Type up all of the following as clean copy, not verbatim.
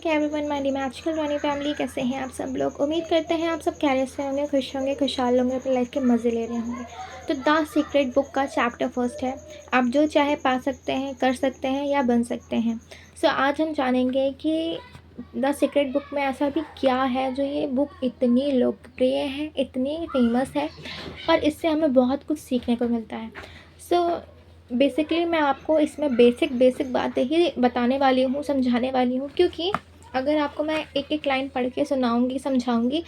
Okay everyone, my magical Rani family, कैसे हैं आप सब लोग। उम्मीद करते हैं आप सब खैरियत से होंगे, खुश होंगे, खुशहाल होंगे, अपनी लाइफ के मज़े ले रहे होंगे। तो द सीक्रेट बुक का चैप्टर फर्स्ट है, आप जो चाहे पा सकते हैं, कर सकते हैं या बन सकते हैं। सो आज हम जानेंगे कि द सीक्रेट बुक में ऐसा भी क्या है जो ये बुक इतनी लोकप्रिय है, इतनी फेमस है और इससे हमें बहुत कुछ सीखने को मिलता है। सो बेसिकली मैं आपको इसमें बेसिक बातें ही बताने वाली हूँ, समझाने वाली हूँ, क्योंकि अगर आपको मैं एक एक लाइन पढ़ के सुनाऊँगी, समझाऊँगी,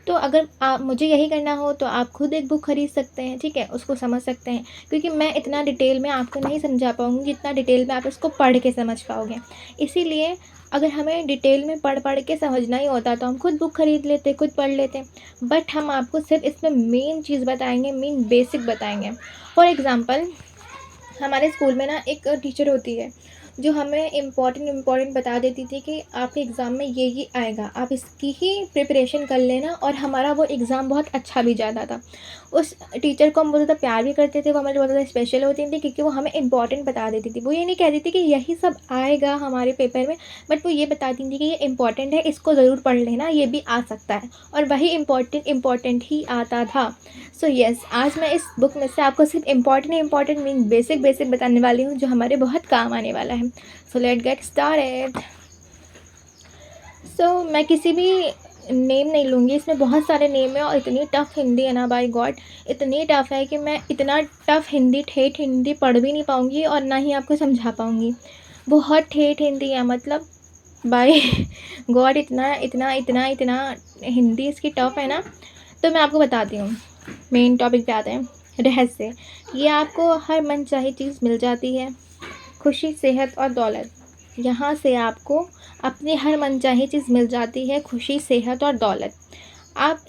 तो अगर आप मुझे यही करना हो तो आप खुद एक बुक ख़रीद सकते हैं, ठीक है, उसको समझ सकते हैं, क्योंकि मैं इतना डिटेल में आपको नहीं समझा पाऊँगी जितना डिटेल में आप इसको पढ़ के समझ पाओगे। इसीलिए अगर हमें डिटेल में पढ़ के समझना ही होता तो हम खुद बुक ख़रीद लेते, खुद पढ़ लेते, बट हम आपको सिर्फ इसमें मेन चीज़ बताएंगे, मेन बेसिक बताएंगे। फॉर एग्ज़ाम्पल, हमारे स्कूल में ना एक टीचर होती है जो हमें इम्पॉर्टेंट बता देती थी कि आपके एग्ज़ाम में ये आएगा, आप इसकी ही प्रिपरेशन कर लेना, और हमारा वो एग्ज़ाम बहुत अच्छा भी जाता था। उस टीचर को हम बहुत ज़्यादा प्यार भी करते थे, वो हमारे बहुत ज़्यादा स्पेशल होती थी, क्योंकि वो हमें इम्पॉर्टेंट बता देती थी। वो ये नहीं कहती थी कि यही सब आएगा हमारे पेपर में, बट वो ये बताती थी कि ये इम्पॉर्टेंट है, इसको ज़रूर पढ़ लेना, ये भी आ सकता है, और वही इम्पॉर्टेंट ही आता था। सो यस, आज मैं इस बुक में से आपको सिर्फ इम्पॉर्टेंट मीन बेसिक बताने वाली हूँ जो हमारे बहुत काम आने वाला है। So let get started. So मैं किसी भी नेम नहीं लूँगी, इसमें बहुत सारे नेम है और इतनी टफ़ हिंदी है ना, बाय गॉड इतनी टफ़ है कि मैं इतना टफ़ हिंदी, ठेठ हिंदी पढ़ भी नहीं पाऊँगी और ना ही आपको समझा पाऊँगी। बहुत ठेठ हिंदी है, मतलब बाय गॉड इतना हिंदी इसकी टफ़ है ना। तो मैं आपको बताती हूँ, मेन टॉपिक पे आते हैं। रहस्य, ये आपको हर मनचाही चीज़ मिल जाती है, खुशी, सेहत और दौलत। यहाँ से आपको अपनी हर मनचाही चीज़ मिल जाती है, खुशी, सेहत और दौलत। आप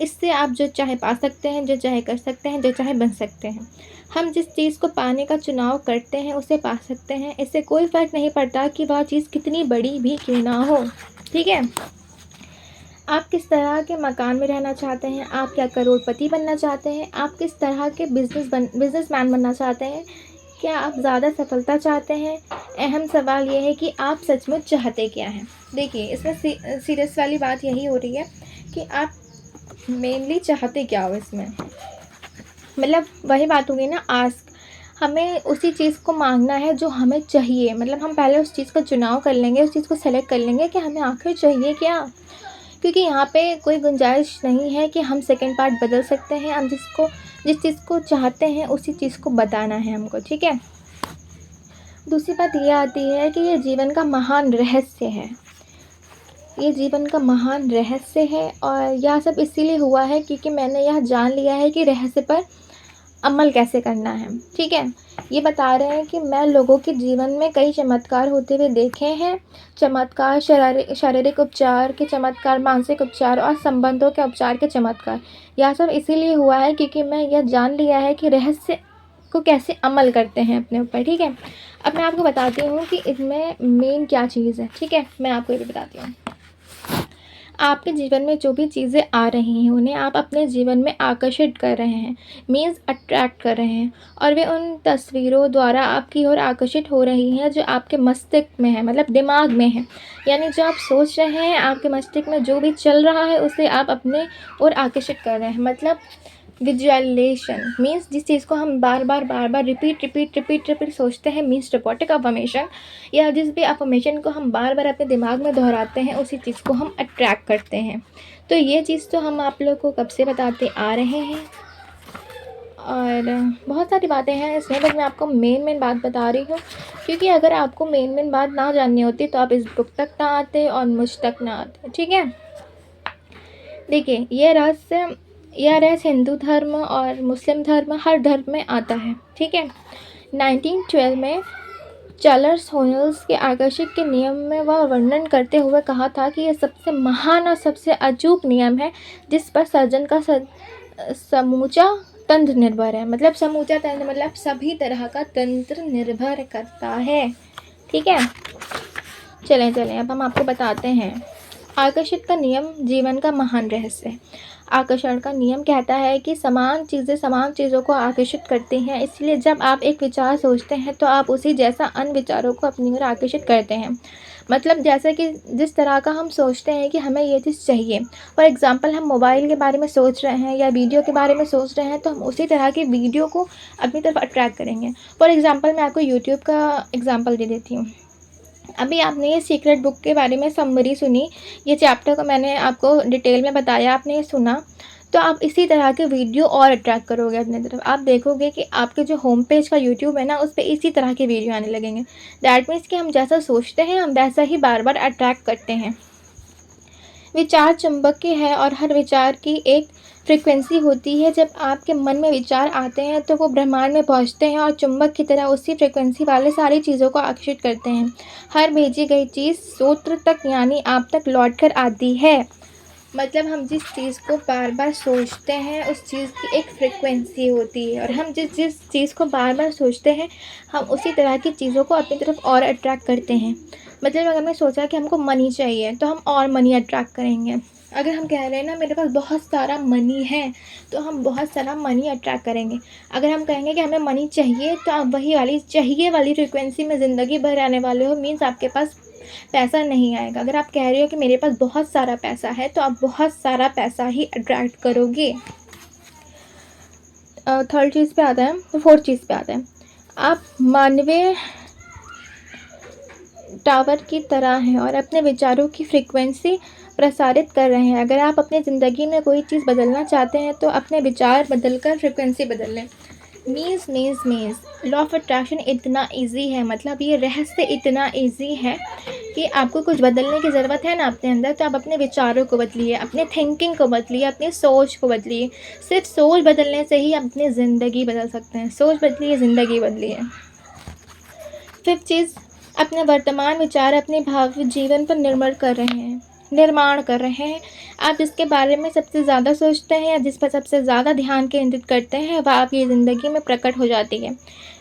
जो चाहे पा सकते हैं, जो चाहे कर सकते हैं, जो चाहे बन सकते हैं। हम जिस चीज़ को पाने का चुनाव करते हैं उसे पा सकते हैं। इससे कोई फ़र्क नहीं पड़ता कि वह चीज़ कितनी बड़ी भी क्यों ना हो, ठीक है। आप किस तरह के मकान में रहना चाहते हैं, आप क्या करोड़पति बनना चाहते हैं, आप किस तरह के बिजनेसमैन बनना चाहते हैं, क्या आप ज़्यादा सफलता चाहते हैं। अहम सवाल ये है कि आप सचमुच चाहते क्या हैं। देखिए, इसमें सीरियस वाली बात यही हो रही है कि आप मेनली चाहते क्या हो इसमें। मतलब वही बात होगी ना, आस्क, हमें उसी चीज़ को मांगना है जो हमें चाहिए। मतलब हम पहले उस चीज़ का चुनाव कर लेंगे, उस चीज़ को सेलेक्ट कर लेंगे कि हमें आखिर चाहिए क्या, क्योंकि यहाँ पे कोई गुंजाइश नहीं है कि हम सेकंड पार्ट बदल सकते हैं। हम जिस चीज़ को चाहते हैं उसी चीज़ को बताना है हमको, ठीक है। दूसरी बात ये आती है कि ये जीवन का महान रहस्य है, ये जीवन का महान रहस्य है, और यह सब इसीलिए हुआ है क्योंकि मैंने यह जान लिया है कि रहस्य पर अमल कैसे करना है, ठीक है। ये बता रहे हैं कि मैं लोगों के जीवन में कई चमत्कार होते हुए देखे हैं। चमत्कार, शारीरिक उपचार के चमत्कार, मानसिक उपचार और संबंधों के उपचार के चमत्कार। यह सब इसीलिए हुआ है क्योंकि मैं यह जान लिया है कि रहस्य को कैसे अमल करते हैं अपने ऊपर, ठीक है। अब मैं आपको बताती हूँ कि इसमें मेन क्या चीज़ है, ठीक है। मैं आपको ये भी बताती हूँ, आपके जीवन में जो भी चीज़ें आ रही हैं उन्हें आप अपने जीवन में आकर्षित कर रहे हैं, मीन्स अट्रैक्ट कर रहे हैं, और वे उन तस्वीरों द्वारा आपकी ओर आकर्षित हो रही हैं जो आपके मस्तिष्क में है, मतलब दिमाग में है। यानी जो आप सोच रहे हैं, आपके मस्तिष्क में जो भी चल रहा है उसे आप अपने ओर आकर्षित कर रहे हैं। मतलब विजुअलाइजेशन मीन्स जिस चीज़ को हम बार बार रिपीट सोचते हैं, मीन्स रोबोटिक अफर्मेशन, या जिस भी अफर्मेशन को हम बार बार अपने दिमाग में दोहराते हैं उसी चीज़ को हम अट्रैक्ट करते हैं। तो ये चीज़ तो हम आप लोग को कब से बताते आ रहे हैं, और बहुत सारी बातें हैं इसमें, बस मैं आपको मेन बात बता रही हूँ, क्योंकि अगर आपको मेन बात ना जाननी होती तो आप इस बुक तक ना आते और मुझ तक ना आते, ठीक है। देखिए, यह रहस्य हिंदू धर्म और मुस्लिम धर्म, हर धर्म में आता है, ठीक है। 1912 में चार्ल्स होयल्स के आकर्षण के नियम में वह वर्णन करते हुए कहा था कि यह सबसे महान और सबसे अचूक नियम है जिस पर सर्जन का समूचा तंत्र निर्भर है। मतलब समूचा तंत्र मतलब सभी तरह का तंत्र निर्भर करता है, ठीक है। चलें अब हम आपको बताते हैं। आकर्षित का नियम जीवन का महान रहस्य है। आकर्षण का नियम कहता है कि समान चीज़ें समान चीज़ों को आकर्षित करती हैं, इसलिए जब आप एक विचार सोचते हैं तो आप उसी जैसा अन्य विचारों को अपनी ओर आकर्षित करते हैं। मतलब जैसे कि जिस तरह का हम सोचते हैं कि हमें ये चीज़ चाहिए, फॉर एग्ज़ाम्पल हम मोबाइल के बारे में सोच रहे हैं या वीडियो के बारे में सोच रहे हैं, तो हम उसी तरह की वीडियो को अपनी तरफ अट्रैक्ट करेंगे। फॉर एग्ज़ाम्पल मैं आपको यूट्यूब का एग्ज़ाम्पल दे देती हूँ। अभी आपने ये सीक्रेट बुक के बारे में समरी सुनी, ये चैप्टर को मैंने आपको डिटेल में बताया, आपने ये सुना, तो आप इसी तरह के वीडियो और अट्रैक्ट करोगे अपनी तरफ। आप देखोगे कि आपके जो होम पेज का यूट्यूब है ना, उस पे इसी तरह के वीडियो आने लगेंगे। दैट मीन्स कि हम जैसा सोचते हैं, हम वैसा ही बार-बार अट्रैक्ट करते हैं। विचार चुंबकीय है और हर विचार की एक फ्रीक्वेंसी होती है। जब आपके मन में विचार आते हैं तो वो ब्रह्मांड में पहुंचते हैं और चुंबक की तरह उसी फ्रीक्वेंसी वाले सारी चीज़ों को आकर्षित करते हैं। हर भेजी गई चीज़ स्रोत तक यानी आप तक लौट कर आती है। मतलब हम जिस चीज़ को बार बार सोचते हैं उस चीज़ की एक फ्रीक्वेंसी होती है, और हम जिस जिस चीज़ को बार बार सोचते हैं हम उसी तरह की चीज़ों को अपनी तरफ और अट्रैक्ट करते हैं। मतलब अगर हमने सोचा कि हमको मनी चाहिए तो हम और मनी अट्रैक्ट करेंगे। अगर हम कह रहे हैं ना मेरे पास बहुत सारा मनी है, तो हम बहुत सारा मनी अट्रैक्ट करेंगे। अगर हम कहेंगे कि हमें मनी चाहिए, तो आप वही वाली चाहिए वाली फ्रीक्वेंसी में ज़िंदगी भर रहने वाले हो। मीन्स आपके पास पैसा नहीं आएगा। अगर आप कह रहे हो कि मेरे पास बहुत सारा पैसा है, तो आप बहुत सारा पैसा ही अट्रैक्ट करोगे। थर्ड चीज़ पे आता है, तो फोर्थ चीज़ पे आता है, आप मानवीय टावर की तरह हैं और अपने विचारों की फ्रीक्वेंसी प्रसारित कर रहे हैं। अगर आप अपनी ज़िंदगी में कोई चीज़ बदलना चाहते हैं तो अपने विचार बदलकर फ्रीक्वेंसी बदल लें। मीन्स लॉ ऑफ अट्रैक्शन इतना इजी है, मतलब ये रहस्य इतना इजी है कि आपको कुछ बदलने की ज़रूरत है ना अपने अंदर, तो आप अपने विचारों को बदलिए, अपने थिंकिंग को बदलिए, अपनी सोच को बदलिए। सिर्फ सोच बदलने से ही आप अपनी ज़िंदगी बदल सकते हैं। सोच बदलिए, ज़िंदगी बदलिए। फिफ्थ चीज़, अपने वर्तमान विचार अपने भावी जीवन पर निर्माण कर रहे हैं। आप जिसके बारे में सबसे ज़्यादा सोचते हैं या जिस पर सबसे ज़्यादा ध्यान केंद्रित करते हैं वह आपकी ज़िंदगी में प्रकट हो जाती है।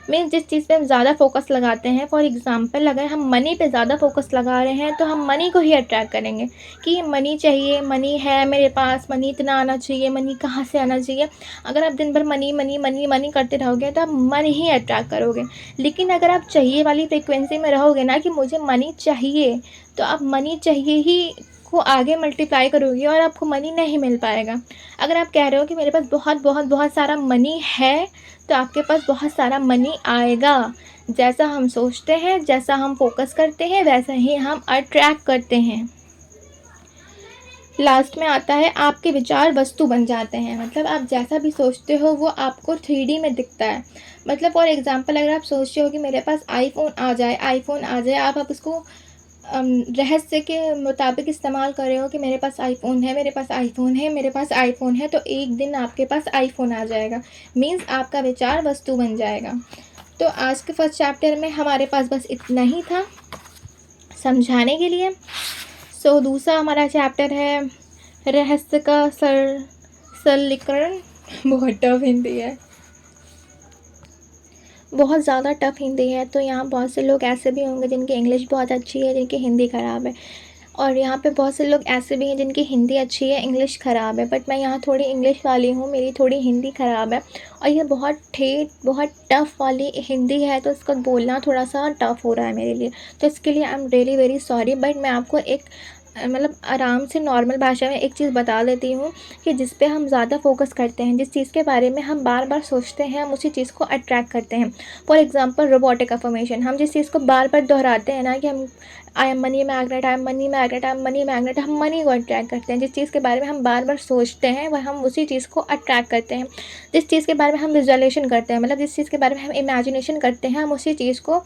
मीन्स जिस चीज़ पे हम ज़्यादा फोकस लगाते हैं, फॉर एग्ज़ाम्पल अगर हम मनी पे ज़्यादा फोकस लगा रहे हैं तो हम मनी को ही अट्रैक्ट करेंगे कि मनी चाहिए, मनी है मेरे पास, मनी इतना आना चाहिए, मनी कहाँ से आना चाहिए। अगर आप दिन भर मनी मनी मनी मनी करते रहोगे तो आप मनी ही अट्रैक्ट करोगे। लेकिन अगर आप चाहिए वाली फ्रिक्वेंसी में रहोगे ना कि मुझे मनी चाहिए, तो आप मनी चाहिए ही को आगे मल्टीप्लाई करोगे और आपको मनी नहीं मिल पाएगा। अगर आप कह रहे हो कि मेरे पास बहुत बहुत बहुत सारा मनी है, तो आपके पास बहुत सारा मनी आएगा। जैसा हम सोचते हैं, जैसा हम फोकस करते हैं, वैसा ही हम अट्रैक्ट करते हैं। लास्ट में आता है आपके विचार वस्तु बन जाते हैं। मतलब आप जैसा भी सोचते हो वो आपको 3D में दिखता है। मतलब फॉर एग्ज़ाम्पल अगर आप सोचते हो कि मेरे पास आईफ़ोन आ जाए, आप उसको रहस्य के मुताबिक इस्तेमाल कर रहे हो कि मेरे पास आईफ़ोन है, मेरे पास आईफ़ोन है, मेरे पास आईफ़ोन है, तो एक दिन आपके पास आईफ़ोन आ जाएगा। मीन्स आपका विचार वस्तु बन जाएगा। तो आज के फर्स्ट चैप्टर में हमारे पास बस इतना ही था समझाने के लिए। सो दूसरा हमारा चैप्टर है रहस्य का सरलीकरण। बहुत टफ हिंदी है, बहुत ज़्यादा टफ हिंदी है। तो यहाँ बहुत से लोग ऐसे भी होंगे जिनकी इंग्लिश बहुत अच्छी है, जिनकी हिंदी ख़राब है, और यहाँ पे बहुत से लोग ऐसे भी हैं जिनकी हिंदी अच्छी है, इंग्लिश ख़राब है। बट मैं यहाँ थोड़ी इंग्लिश वाली हूँ, मेरी थोड़ी हिंदी ख़राब है, और ये बहुत टफ़ वाली हिंदी है, तो इसको बोलना थोड़ा सा टफ़ हो रहा है मेरे लिए। तो इसके लिए I am really very sorry. But मैं आपको एक मतलब आराम से नॉर्मल भाषा में एक चीज़ बता देती हूँ कि जिस पे हम ज़्यादा फोकस करते हैं, जिस चीज़ के बारे में हम बार बार सोचते हैं, हम उसी चीज़ को अट्रैक्ट करते हैं। फॉर एग्ज़ाम्पल रोबोटिक अफर्मेशन, हम जिस चीज़ को बार बार दोहराते हैं ना कि हम I am money magnet, I am money magnet, I am money magnet, हम मनी को अट्रैक्ट करते हैं। जिस चीज़ के बारे में हम बार बार सोचते हैं वह हम उसी चीज़ को अट्रैक्ट करते हैं। जिस चीज़ के बारे में हम विजुअलाइजेशन करते हैं, मतलब जिस चीज़ के बारे में हम इमेजिनेशन करते हैं, हम उसी चीज़ को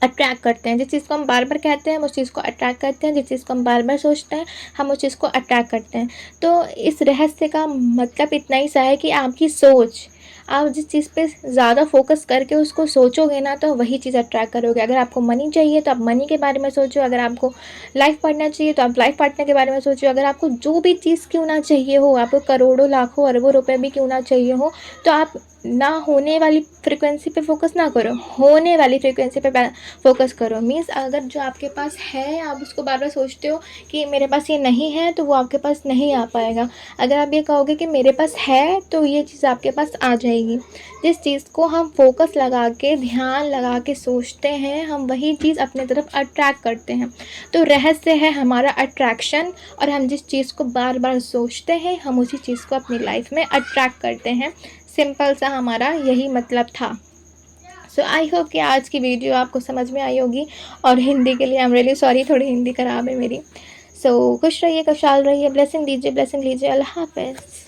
अट्रैक्ट करते हैं। जिस चीज़ को हम बार बार कहते हैं हम उस चीज़ को अट्रैक्ट करते हैं, जिस चीज़ को हम बार बार सोचते हैं हम उस चीज़ को अट्रैक्ट करते हैं। तो इस रहस्य का मतलब इतना ही सा है कि आपकी सोच, आप जिस चीज़ पे ज़्यादा फोकस करके उसको सोचोगे ना, तो वही चीज़ अट्रैक्ट करोगे। अगर आपको मनी चाहिए तो आप मनी के बारे में सोचो, अगर आपको लाइफ पार्टनर चाहिए तो आप लाइफ पार्टनर के बारे में सोचो, अगर आपको जो भी चीज़ क्यों ना चाहिए हो, आपको करोड़ों लाखों अरबों रुपए भी क्यों ना चाहिए हो, तो आप ना होने वाली फ्रिक्वेंसी पे फोकस ना करो, होने वाली फ्रिक्वेंसी पे फोकस करो। मीन्स अगर जो आपके पास है आप उसको बार बार सोचते हो कि मेरे पास ये नहीं है, तो वो आपके पास नहीं आ पाएगा। अगर आप ये कहोगे कि मेरे पास है, तो ये चीज़ आपके पास आ जाएगी। जिस चीज़ को हम फोकस लगा के, ध्यान लगा के सोचते हैं, हम वही चीज़ अपने तरफ अट्रैक्ट करते हैं। तो रहस्य है हमारा अट्रैक्शन, और हम जिस चीज़ को बार बार सोचते हैं, हम उसी चीज़ को अपनी लाइफ में अट्रैक्ट करते हैं। सिंपल सा हमारा यही मतलब था। सो आई होप कि आज की वीडियो आपको समझ में आई होगी। और हिंदी के लिए आई एम रियली सॉरी, थोड़ी हिंदी ख़राब है मेरी। सो खुश रहिए, खुशहाल रहिए, ब्लेसिंग लीजिए, ब्लेसिंग लीजिए। अल्लाह हाफ़िज़।